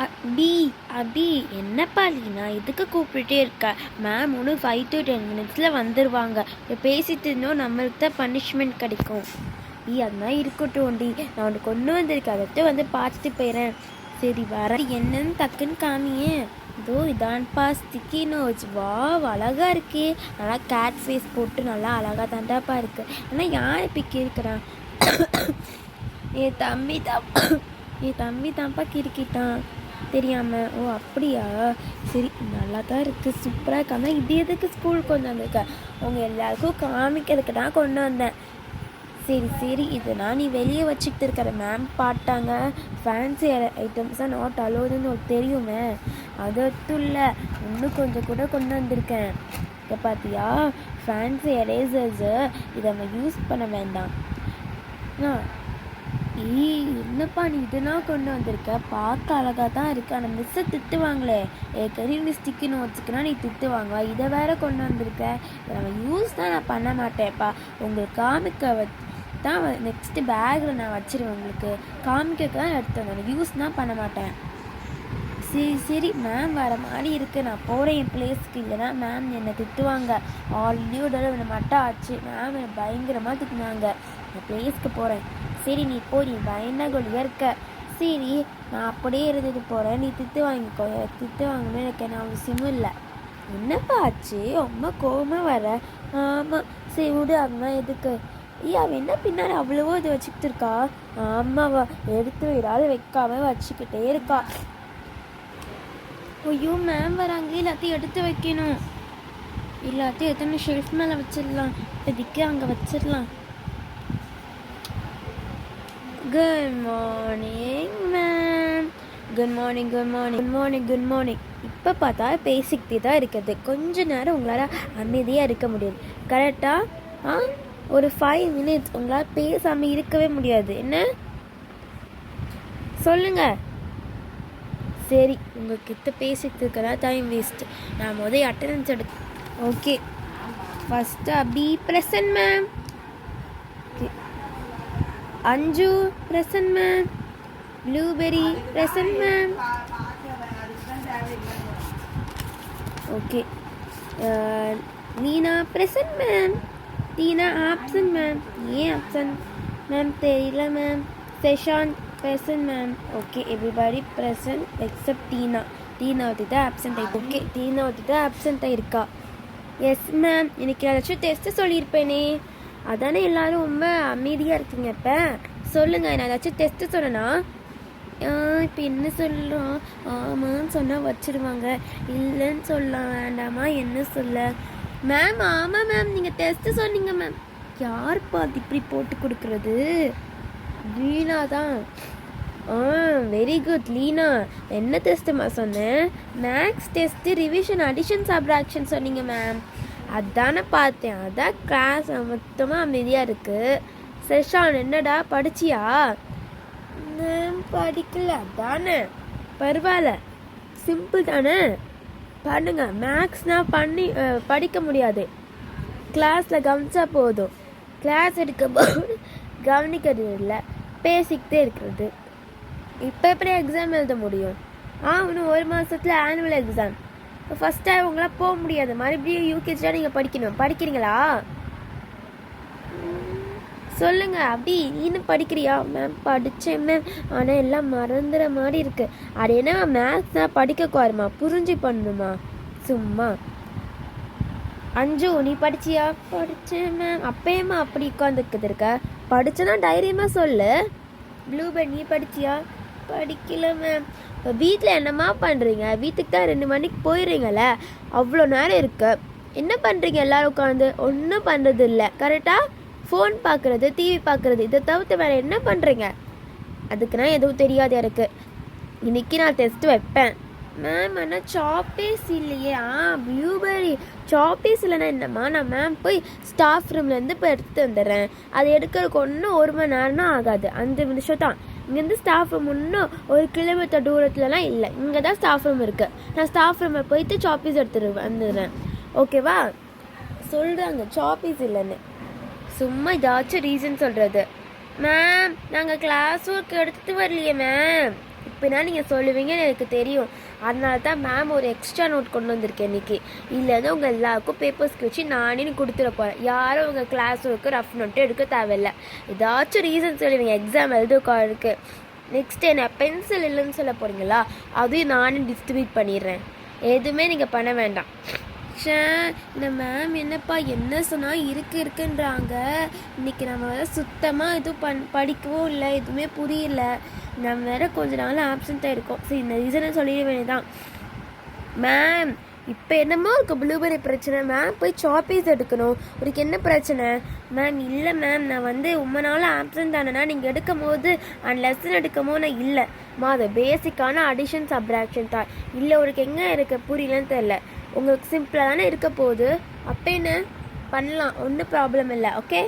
அபி அபி என்னப்பா லீனா எதுக்கு கூப்பிட்டுட்டே இருக்க? மேம் ஒன்று 5 to 10 minutes வந்துடுவாங்க. இப்போ பேசிட்டு இருந்தோம், நம்மளுக்கு தான் பனிஷ்மெண்ட் கிடைக்கும். அதெல்லாம் இருக்கட்டும் டி, நான் உனக்கு கொண்டு வந்திருக்கேன், அதை வந்து பார்த்துட்டு போயிடுறேன். சரி வர, என்னன்னு டக்குன்னு காமியே. இதோ இதான்ப்பா ஸ்டிக்கி நோட்ஸ். வா அழகா இருக்கே, நல்லா கேட் ஃபேஸ் போட்டு நல்லா அழகா தாண்டாப்பா இருக்கு. ஆனால் யார் இப்போ இருக்கிறான்? என் தம்பி தான்ப்பா கிறுக்கிட்டான் தெரியாமல். ஓ அப்படியா, சரி நல்லா தான் இருக்குது, சூப்பராக இருக்கு. ஆனால் இது எதுக்கு ஸ்கூலுக்கு கொண்டு வந்திருக்க? உங்கள் எல்லாருக்கும் காமிக்கிறதுக்கு தான் கொண்டு வந்தேன். சரி இதெல்லாம் நீ வெளியே வச்சுக்கிட்டு இருக்கிற. மேம் பாட்டாங்க, ஃபேன்சி ஐட்டம்ஸ் தான் நாட் அலோதுன்னு ஒரு தெரியுமே, அதுவும் இல்லை இன்னும் கொஞ்சம் கூட கொண்டு வந்திருக்கேன். இப்போ பார்த்தியா, ஃபேன்சி எரேசர்ஸு இதை நம்ம யூஸ் பண்ண வேண்டாம். என்னப்பா நீ இதெல்லாம் கொண்டு வந்திருக்க, பார்க்க அழகாக தான் இருக்கு. ஆனால் மிஸ்ஸை திட்டுவாங்களே, ஏற்கனவே ஸ்டிக்கி நோட்ஸுக்குன்னா நீ திட்டுவாங்க, இதை வேற கொண்டு வந்திருக்க. நம்ம யூஸ் தான் நான் பண்ண மாட்டேன்ப்பா, உங்களுக்கு காமிக்க தான் நெக்ஸ்ட்டு பேக்கில் நான் வச்சிருவேன். உங்களுக்கு காமிக்க தான் எடுத்து வந்தேன், யூஸ் தான் பண்ண மாட்டேன். சரி மேம் வர மாதிரி இருக்குது, நான் போகிறேன் என் பிளேஸ்க்கு, இல்லைன்னா மேம் என்னை திட்டுவாங்க. ஆல்ரெடி ஒரு தடவை மட்டும் ஆச்சு, மேம் என்னை பயங்கரமாக திட்டினாங்க. நான் பிளேஸ்க்கு போகிறேன். சரி நீ போ, நீ பயந்தாகொழியாக இருக்க. சரி நான் அப்படியே இருந்துட்டு போகிறேன், நீ திட்டு வாங்கிக்கோ. திட்டு வாங்கணும்னு எனக்கு என்ன அவசியமும் இல்லை. என்னப்பா ஆச்சு, ரொம்ப கோபமாக வர? ஆமாம் சரி விடு, அதெல்லாம் எதுக்கு? அவன் என்ன பின்னாடி அவ்வளவோ இது வச்சுக்கிட்டு இருக்கா? ஆமாவா, எடுத்து விடாது வைக்காம வச்சுக்கிட்டே இருக்கா. ஐயோ மேம் வராங்க, எல்லாத்தையும் எடுத்து வைக்கணும். எல்லாத்தையும் எத்தனை ஷெல்ஃப் மேலே வச்சிடலாம், இப்போதைக்கு அங்கே வச்சிடலாம். Good morning ma'am. Good morning. இப்போ பார்த்தா பேசிக்கிட்டே தான் இருக்குது, கொஞ்ச நேரம் உங்களால் அமைதியாக இருக்க முடியாது கரெக்டாக? ஒரு 5 minutes உங்களால் பேசாமல் இருக்கவே முடியாது, என்ன சொல்லுங்கள்? சரி உங்ககிட்ட பேசிட்டு இருக்கிறா டைம் வேஸ்ட். நான் முதல் அட்டெண்டன்ஸ் எடுத்து. Okay first Abhi present ma'am. Anju present ma'am. Blueberry present ma'am. Okay Leena present ma'am. Teena absent ma'am. ஏன் ஆப்சன்ட் மேம் தெரியல மேம். Seshanth present ma'am. Okay, everybody present except Tina. Tina வந்து absent ஆயிருக்கு. ஓகே Tina வந்து absent ஆயிருக்கா. எஸ் மேம், இன்னைக்கு ஏதாச்சும் டெஸ்ட் சொல்லியிருப்பேனே, அதானே எல்லாரும் ரொம்ப அமைதியாக இருக்கீங்க. இப்போ சொல்லுங்கள், நான் ஏதாச்சும் டெஸ்ட்டு சொன்னேன்னா? இப்போ என்ன சொல்கிறோம்? ஆமான்னு சொன்னால் வச்சிருவாங்க, இல்லைன்னு சொல்ல வேண்டாமா, என்ன சொல்ல? மேம் ஆமாம் மேம், நீங்கள் டெஸ்ட்டு சொன்னீங்க மேம். யாருப்பா அது இப்படி போட்டு கொடுக்குறது? லீனா தான். Very good Leena. என்ன டெஸ்ட்டுமா சொன்னேன்? Maths test, revision, addition, subtraction சொன்னீங்க மேம். அதானே பார்த்தேன், அதான் கிளாஸ் மொத்தமாக அமைதியாக இருக்குது. செஷான் என்னடா படிச்சியா? மேம் படிக்கல. அதானே பரவாயில்ல, சிம்பிள் தானே, பண்ணுங்க. மேக்ஸ்னால் படிக்க முடியாது, கிளாஸில் கவனிச்சா போதும். கிளாஸ் எடுக்க கவனிக்கிறது இல்லை, பேசிக்கிட்டே இருக்கிறது. இப்போ எப்படி எக்ஸாம் எழுத முடியும்? இன்னும் 1 மாதத்தில் ஆனுவல் எக்ஸாம். இப்போ ஃபஸ்ட் டைம் உங்களால் போக முடியாது, மறுபடியும் யூகேஜியாக நீங்கள் படிக்கணும். படிக்கிறீங்களா? சொல்லுங்கள் அபி, நீனும் படிக்கிறியா? மேம் படித்தேன் மேம், ஆனால் எல்லாம் மறந்துடுற மாதிரி இருக்குது. அது என்ன மேக்ஸ் தான் படிக்க குவாருமா, புரிஞ்சு பண்ணணுமா? சும்மா. அஞ்சு நீ படிச்சியா? படித்தேன் மேம். அப்பயுமா அப்படி உட்காந்துக்குது இருக்க? படிச்சனா தைரியமா சொல்லு. ப்ளூபெர்ட் நீ படிச்சியா? படிக்கல மேம். இப்போ வீட்டில் என்னம்மா பண்ணுறீங்க? வீட்டுக்கு தான் 2 மணிக்கு போயிடுறீங்களே, அவ்வளோ நேரம் இருக்கு, என்ன பண்ணுறீங்க எல்லோரும் உட்காந்து? ஒன்றும் பண்ணுறது இல்லை கரெக்டாக. ஃபோன் பார்க்குறது, டிவி பார்க்குறது, இதை தவிர்த்து வேறு என்ன பண்ணுறீங்க? அதுக்குன்னா எதுவும் தெரியாது எனக்கு. இன்றைக்கி நான் டெஸ்ட்டு வைப்பேன் மேம். ஆனால் சாப்பீஸ் இல்லையே. ப்ளூபெர்ரி சாப்பீஸ் இல்லைன்னா என்னம்மா, நான் மேம் போய் ஸ்டாஃப் ரூம்லேருந்து இப்போ எடுத்துகிட்டு வந்துடுறேன். அது எடுக்கிறதுக்கு ஒன்றும் 1 மணி நேரம்னா ஆகாது, 5 நிமிஷம் தான். இங்கேருந்து ஸ்டாஃப் ரூம் இன்னும் 1 கிலோமீட்டர் தூரத்துலலாம் இல்லை, இங்கே தான் ஸ்டாஃப் ரூம் இருக்குது. நான் ஸ்டாஃப் ரூமில் போயிட்டு சாப்பீஸ் எடுத்துட்டு வந்துடுறேன், ஓகேவா? சொல்கிறாங்க சாப்பீஸ் இல்லைன்னு, சும்மா ஏதாச்சும் ரீசன் சொல்கிறது. மேம் நாங்கள் கிளாஸ் ஒர்க் எடுத்துகிட்டு வரலையே மேம். இப்போனா நீங்கள் சொல்லுவீங்கன்னு எனக்கு தெரியும். அதனால தான் மேம் ஒரு எக்ஸ்ட்ரா நோட் கொண்டு வந்திருக்கேன் இன்றைக்கி. இல்லைன்னா உங்கள் எல்லாருக்கும் பேப்பர்ஸ்க்கு வச்சு நானே கொடுத்துட போகிறேன். யாரும் உங்கள் கிளாஸ் ஒர்க்கு ரஃப் நோட்டு எடுக்க தேவையில்லை. ஏதாச்சும் ரீசன் சொல்லுவீங்க எக்ஸாம் எழுதுக்கு. நெக்ஸ்ட் என்ன பென்சில் இல்லைன்னு சொல்ல போகிறீங்களா, அதையும் நானே டிஸ்ட்ரிபியூட் பண்ணிடுறேன். எதுவுமே நீங்கள் பண்ண வேண்டாம். இந்த மேம் என்னப்பா என்ன சொன்னால் இருக்குன்றாங்க. இன்றைக்கி நம்ம வேறு சுத்தமாக எதுவும் படிக்கவும் இல்லை, எதுவுமே புரியல. நம்ம வேறு கொஞ்ச நாள் ஆப்சண்ட்டாக இருக்கோம். சரி இந்த ரீசனை சொல்லிட வேண்டியதான். மேம் இப்போ என்னமோ இருக்கு ப்ளூபெரி பிரச்சனை, மேம் போய் சாப்பீஸ் எடுக்கணும். உனக்கு என்ன பிரச்சனை? மேம் இல்லை மேம், நான் ரொம்ப நாள் ஆப்சண்ட் ஆனேன்னா நீங்கள் எடுக்கும் போது லெசன் எடுக்கும் போது நான் இல்லைம்மா. அது பேசிக்கான அடிஷன் சப்ராக்ஷன் தான். இல்லை உனக்கு எங்கே இருக்க புரியலன்னு தெரில. உங்களுக்கு சிம்பிளாக தானே இருக்க போகுது. அப்போ என்ன பண்ணலாம், ஒன்றும் ப்ராப்ளம் இல்லை. ஓகே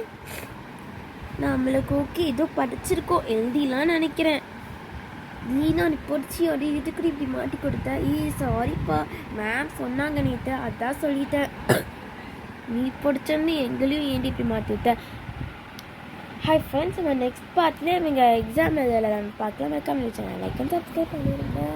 நம்மளுக்கு ஓகே ஏதோ படிச்சிருக்கோம் எழுதிலான்னு நினைக்கிறேன். நீனா நீ பொடிச்சி அப்படி இதுக்கு இப்படி மாட்டி கொடுத்த. சாரிப்பா மேம் சொன்னாங்க நீட்ட அதான் சொல்லிட்டேன். நீ படிச்சோன்னு எங்களையும் ஏண்டி இப்படி மாற்றி விட்ட. ஹாய் ஃப்ரெண்ட்ஸ், நம்ம நெக்ஸ்ட் பார்ட்லேயே நீங்கள் எக்ஸாம் எழுதலாம் பார்க்கலாம். Welcome channel like and subscribe பண்ணிடுங்க.